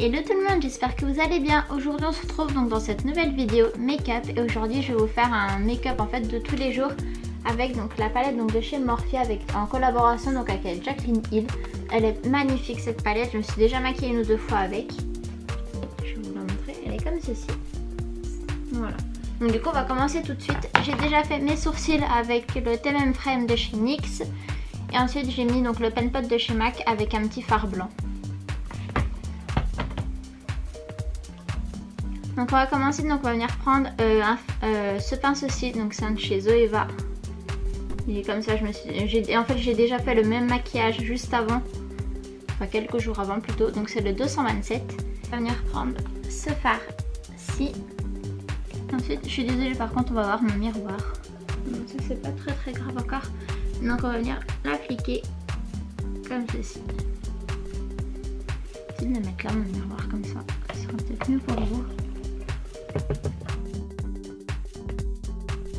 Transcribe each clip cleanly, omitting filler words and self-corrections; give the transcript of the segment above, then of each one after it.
Hello tout le monde, j'espère que vous allez bien. Aujourd'hui on se retrouve donc dans cette nouvelle vidéo make-up et aujourd'hui je vais vous faire un make-up en fait de tous les jours avec donc la palette donc de chez Morphe en collaboration donc avec Jaclyn Hill. Elle est magnifique cette palette, je me suis déjà maquillée une ou deux fois avec. Je vais vous la montrer, elle est comme ceci. Voilà. Donc du coup on va commencer tout de suite. J'ai déjà fait mes sourcils avec le TMM Frame de chez NYX et ensuite j'ai mis donc le pen pot de chez MAC avec un petit fard blanc. Donc on va commencer, donc on va venir prendre ce pinceau-ci, donc c'est un de chez Zoeva. Il est comme ça, en fait j'ai déjà fait le même maquillage juste avant, enfin quelques jours avant plutôt, donc c'est le 227. On va venir prendre ce fard-ci. Ensuite, je suis désolée par contre on va voir mon miroir. Donc ça c'est pas très grave encore. Donc on va venir l'appliquer comme ceci. Je vais le mettre là mon miroir comme ça, ce sera peut-être mieux pour vous.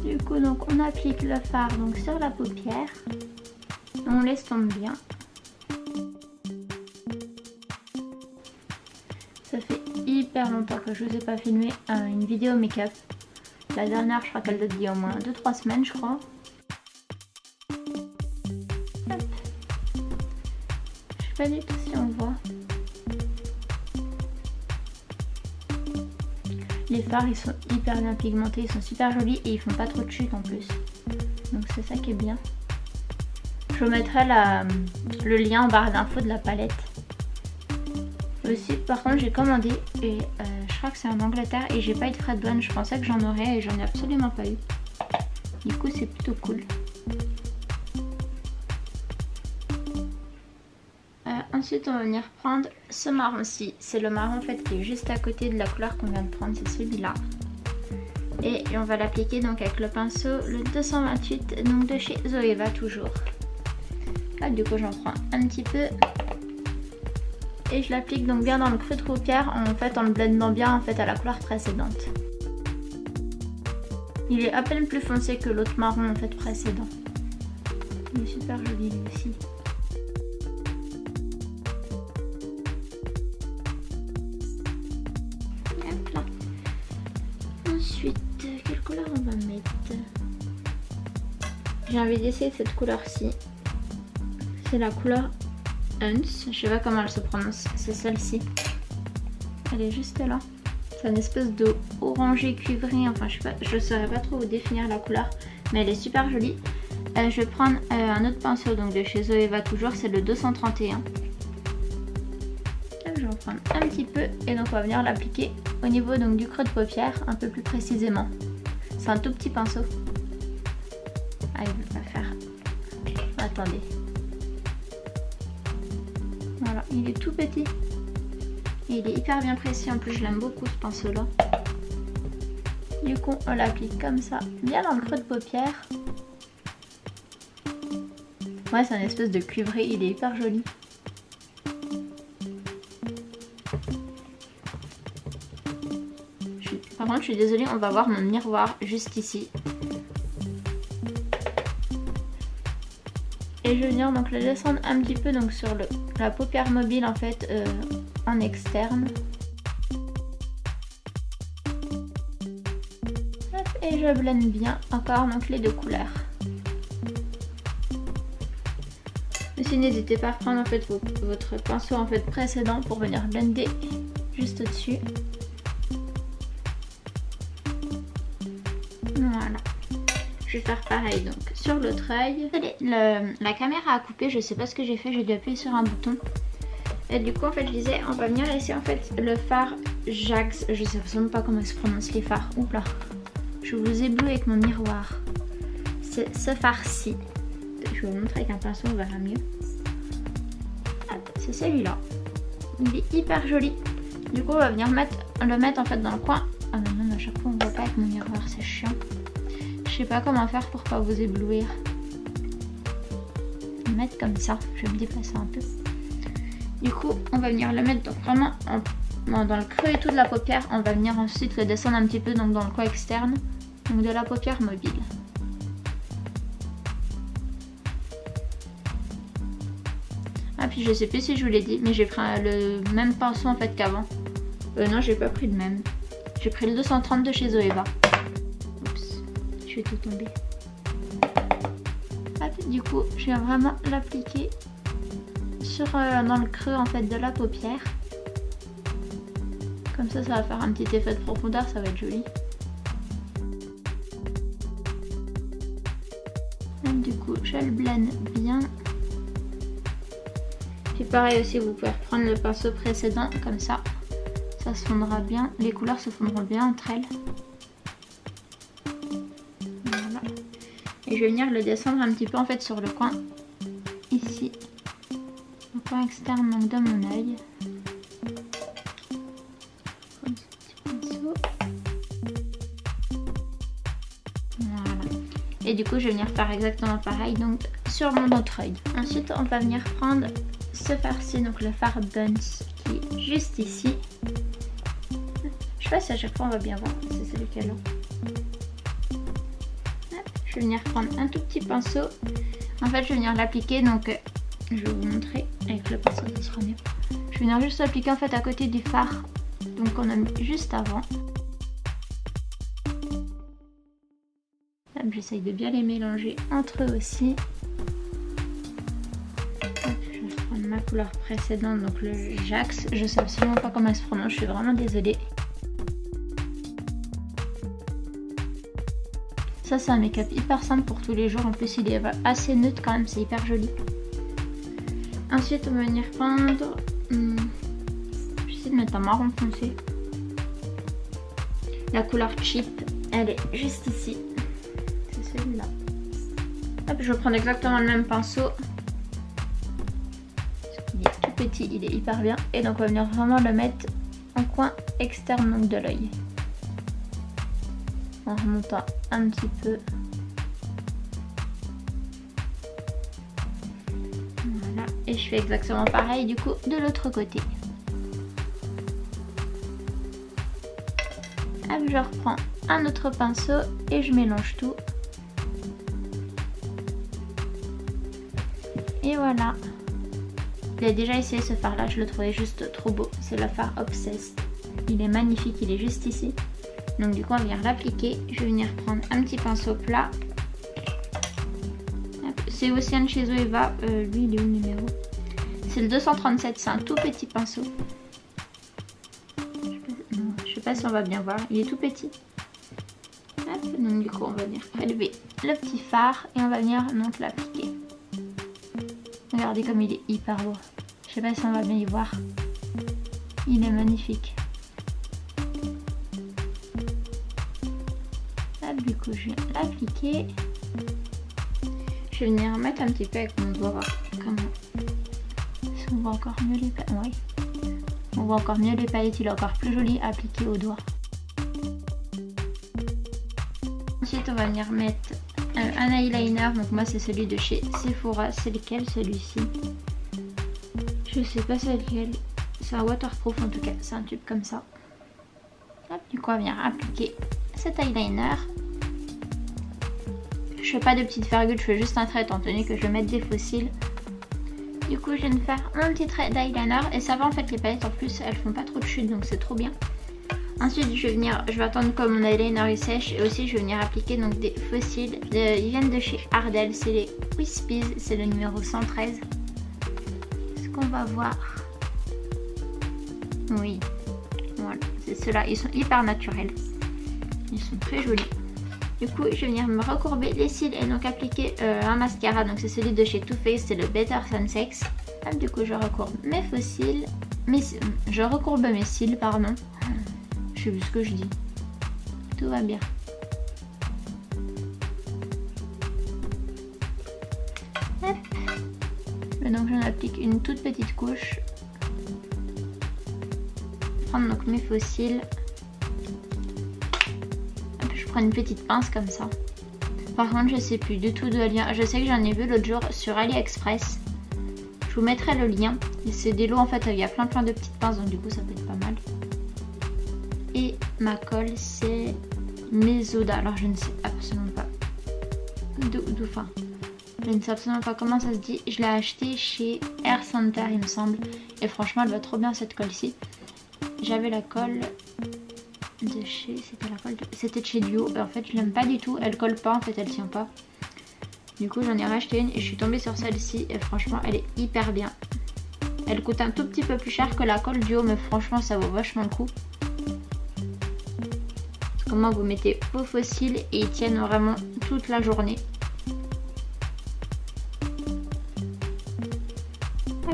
Du coup donc on applique le fard donc sur la paupière, on l'estompe bien. Ça fait hyper longtemps que je vous ai pas filmé une vidéo make-up. La dernière je crois qu'elle date d'il y a au moins 2-3 semaines je crois. Hop. Je sais pas du tout si on voit. Les fards ils sont hyper bien pigmentés, ils sont super jolis et ils font pas trop de chute en plus. Donc c'est ça qui est bien. Je vous mettrai le lien en barre d'infos de la palette. Aussi par contre j'ai commandé et je crois que c'est en Angleterre et j'ai pas eu de frais de douane. Je pensais que j'en aurais et j'en ai absolument pas eu. Du coup c'est plutôt cool. Ensuite on va venir prendre ce marron-ci, c'est le marron en fait qui est juste à côté de la couleur qu'on vient de prendre, c'est celui-là. Et on va l'appliquer donc avec le pinceau, le 228 donc de chez Zoeva toujours. Là du coup j'en prends un petit peu et je l'applique donc bien dans le creux de paupière en le blendant bien en fait à la couleur précédente. Il est à peine plus foncé que l'autre marron en fait précédent. Il est super joli lui aussi. Ensuite, quelle couleur on va mettre? J'ai envie d'essayer cette couleur-ci. C'est la couleur Huns. Je sais pas comment elle se prononce. C'est celle-ci. Elle est juste là. C'est une espèce de orangé cuivré. Enfin, je saurais pas trop vous définir la couleur, mais elle est super jolie. Je vais prendre un autre pinceau donc de chez Zoeva toujours. C'est le 231. Je vais en prendre un petit peu et donc on va venir l'appliquer au niveau donc du creux de paupière un peu plus précisément. C'est un tout petit pinceau. Ah il veut pas faire. Attendez. Voilà, il est tout petit. Et il est hyper bien précis en plus, je l'aime beaucoup ce pinceau là. Du coup on l'applique comme ça, bien dans le creux de paupière. Ouais c'est un espèce de cuivré, il est hyper joli. Par contre je suis désolée, on va voir mon miroir juste ici. Et je vais venir donc le descendre un petit peu donc sur la paupière mobile en fait en externe. Hop, et je blende bien encore donc les deux couleurs. Aussi n'hésitez pas à prendre en fait votre pinceau en fait précédent pour venir blender juste au-dessus. Voilà, je vais faire pareil donc sur l'autre œil. La caméra a coupé, je sais pas ce que j'ai fait, j'ai dû appuyer sur un bouton. Et du coup en fait je disais on va venir laisser en fait le fard Jax, je sais absolument pas comment se prononce les fards. Oula, je vous éblouis avec mon miroir. C'est ce fard-ci. Je vais vous montrer avec un pinceau, on verra mieux. C'est celui-là. Il est hyper joli. Du coup on va venir le mettre en fait dans le coin. Ah mais non, à chaque fois on voit pas avec mon miroir, c'est chiant. Je sais pas comment faire pour pas vous éblouir. Je vais le mettre comme ça, je vais me déplacer un peu. Du coup on va venir le mettre donc vraiment dans le creux et tout de la paupière. On va venir ensuite le descendre un petit peu donc dans le coin externe, donc de la paupière mobile. Ah puis je sais plus si je vous l'ai dit, mais j'ai pris le même pinceau en fait qu'avant. Non, j'ai pas pris le même. J'ai pris le 230 de chez Zoeva. Oups, je vais tout tomber. Hop, du coup, je viens vraiment l'appliquer sur dans le creux en fait de la paupière. Comme ça, ça va faire un petit effet de profondeur, ça va être joli. Et du coup, je le blende bien. Puis pareil aussi, vous pouvez reprendre le pinceau précédent comme ça. Ça se fondra bien, les couleurs se fondront bien entre elles. Voilà. Et je vais venir le descendre un petit peu en fait sur le coin, ici. Le coin externe donc de mon œil. Comme ce petit pinceau. Voilà. Et du coup, je vais venir faire exactement pareil donc sur mon autre œil. Ensuite, on va venir prendre ce fard-ci, donc le fard Buns qui est juste ici. Je sais pas si à chaque fois on va bien voir, c'est celui qui est là. Je vais venir prendre un tout petit pinceau. En fait, je vais venir l'appliquer, donc je vais vous montrer avec le pinceau, ça sera mieux. Je vais venir juste l'appliquer en fait à côté du fard, donc on a mis juste avant. J'essaye de bien les mélanger entre eux aussi. Je vais prendre ma couleur précédente, donc le Jax. Je sais absolument pas comment elle se prononce, je suis vraiment désolée. Ça, c'est un make-up hyper simple pour tous les jours. En plus, il est assez neutre quand même, c'est hyper joli. Ensuite, on va venir prendre... j'essaie de mettre un marron foncé. La couleur Cheap, elle est juste ici. C'est celui-là. Hop, je vais prendre exactement le même pinceau. Il est tout petit, il est hyper bien. Et donc, on va venir vraiment le mettre en coin externe donc, de l'œil. En remontant un petit peu. Voilà. Et je fais exactement pareil du coup de l'autre côté. Hop, je reprends un autre pinceau et je mélange tout. Et voilà. J'ai déjà essayé ce fard là, je le trouvais juste trop beau. C'est le fard Obsessed. Il est magnifique, il est juste ici. Donc du coup on va venir l'appliquer. Je vais venir prendre un petit pinceau plat. C'est aussi un de chez Zoeva. Lui il est où le numéro? C'est le 237, c'est un tout petit pinceau. Je sais pas si on va bien voir, il est tout petit. Hop, donc du coup on va venir prélever le petit fard et on va venir donc l'appliquer. Regardez comme il est hyper beau. Je sais pas si on va bien y voir. Il est magnifique. Du coup je vais l'appliquer. Je vais venir mettre un petit peu avec mon doigt voir comment. Est-ce qu'on voit encore mieux les paillettes? Oui. On voit encore mieux les paillettes, il est encore plus joli à appliquer au doigt. Ensuite on va venir mettre un eyeliner. Donc moi c'est celui de chez Sephora. C'est lequel celui-ci? Je sais pas c'est lequel. C'est un waterproof en tout cas. C'est un tube comme ça. Hop, du coup on va venir appliquer cet eyeliner. Je fais pas de petites virgules, je fais juste un trait étant donné que je vais mettre des faux cils. Du coup je viens de faire mon petit trait d'eyeliner et ça va en fait, les palettes en plus elles font pas trop de chute donc c'est trop bien. Ensuite je vais attendre que mon eyeliner il sèche et aussi je vais venir appliquer donc des faux cils. Ils viennent de chez Ardell, c'est les Wispies, c'est le numéro 113. Est-ce qu'on va voir? Oui, voilà, c'est ceux-là, ils sont hyper naturels. Ils sont très jolis. Du coup, je vais venir me recourber les cils et donc appliquer un mascara. Donc c'est celui de chez Too Faced, c'est le Better Sunsex. Du coup, je recourbe mes faux cils. Je recourbe mes cils, pardon. Je sais plus ce que je dis. Tout va bien. Hop. Donc j'en applique une toute petite couche. Je vais prendre donc mes faux cils. Une petite pince comme ça. Par contre je sais plus du tout de lien. Je sais que j'en ai vu l'autre jour sur AliExpress. Je vous mettrai le lien. C'est des lots en fait, il y a plein de petites pinces donc du coup ça peut être pas mal. Et ma colle c'est Mesoda. Alors je ne sais absolument pas d'où. Enfin Je ne sais absolument pas comment ça se dit. Je l'ai acheté chez Air Center il me semble. Et franchement elle va trop bien cette colle-ci. J'avais la colle de chez... C'était de chez Duo. En fait je l'aime pas du tout. Elle colle pas en fait, elle tient pas. Du coup j'en ai racheté une et je suis tombée sur celle-ci. Et franchement elle est hyper bien. Elle coûte un tout petit peu plus cher que la colle Duo. Mais franchement ça vaut vachement le coup. Comment vous mettez vos fossiles et ils tiennent vraiment toute la journée.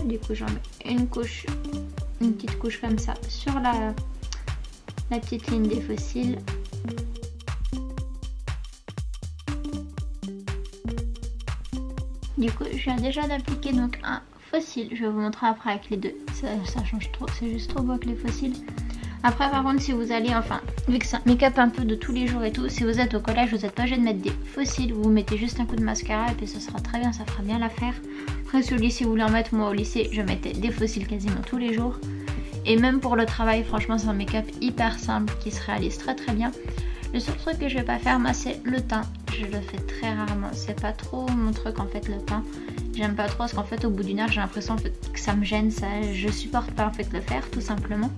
Du coup j'en mets une petite couche comme ça sur la petite ligne des fossiles. Du coup je viens déjà d'appliquer donc un fossile. Je vais vous montrer après avec les deux. Ça change trop, c'est juste trop beau avec les fossiles. Après par contre si vous allez, enfin vu que c'est un make-up un peu de tous les jours et tout, si vous êtes au collège vous n'êtes pas obligé de mettre des fossiles, vous mettez juste un coup de mascara et puis ce sera très bien, ça fera bien l'affaire. Après sur le lycée, si vous voulez en mettre, moi au lycée je mettais des fossiles quasiment tous les jours. Et même pour le travail franchement c'est un make-up hyper simple qui se réalise très très bien. Le seul truc que je vais pas faire moi c'est le teint, je le fais très rarement, c'est pas trop mon truc en fait le teint. J'aime pas trop parce qu'en fait au bout d'une heure j'ai l'impression en fait, que ça me gêne, ça, je supporte pas en fait le faire tout simplement.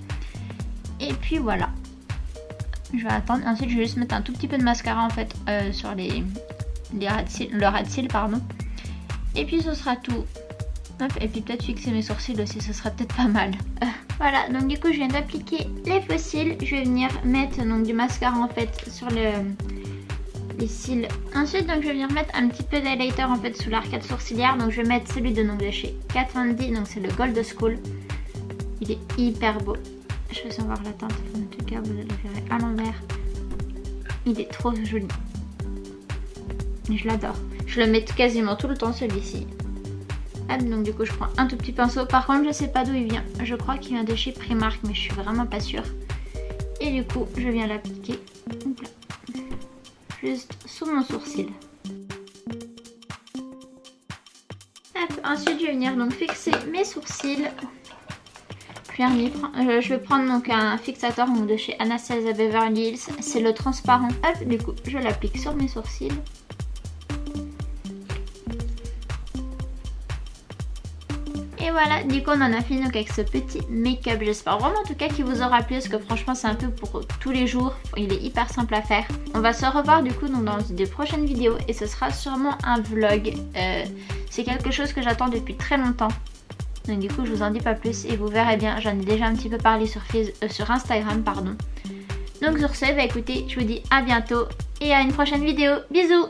Et puis voilà, je vais attendre. Ensuite je vais juste mettre un tout petit peu de mascara en fait sur le ras de cils pardon. Et puis ce sera tout. Hop, et puis peut-être fixer mes sourcils aussi, ce sera peut-être pas mal. Voilà, donc du coup je viens d'appliquer les fossiles. Je vais venir mettre donc du mascara en fait sur les cils. Ensuite donc je vais venir mettre un petit peu d'highlighter en fait sous l'arcade sourcilière. Donc je vais mettre celui de chez Kat Von D, donc c'est le Gold School. Il est hyper beau. Je vais sans voir la teinte, en tout cas vous le verrez à l'envers. Il est trop joli. Je l'adore. Je le mets quasiment tout le temps celui-ci. Donc du coup je prends un tout petit pinceau. Par contre je sais pas d'où il vient. Je crois qu'il vient de chez Primark mais je suis vraiment pas sûre. Et du coup je viens l'appliquer juste sous mon sourcil. Ensuite je vais venir donc fixer mes sourcils. Je vais prendre donc un fixateur de chez Anastasia Beverly Hills. C'est le transparent. Hop, du coup je l'applique sur mes sourcils. Et voilà, du coup on en a fini donc avec ce petit make-up. J'espère vraiment en tout cas qu'il vous aura plu parce que franchement c'est un peu pour tous les jours. Il est hyper simple à faire. On va se revoir du coup donc dans des prochaines vidéos et ce sera sûrement un vlog. C'est quelque chose que j'attends depuis très longtemps. Donc du coup je vous en dis pas plus et vous verrez bien, j'en ai déjà un petit peu parlé sur Instagram pardon. Donc sur ce, bah écoutez, je vous dis à bientôt et à une prochaine vidéo. Bisous!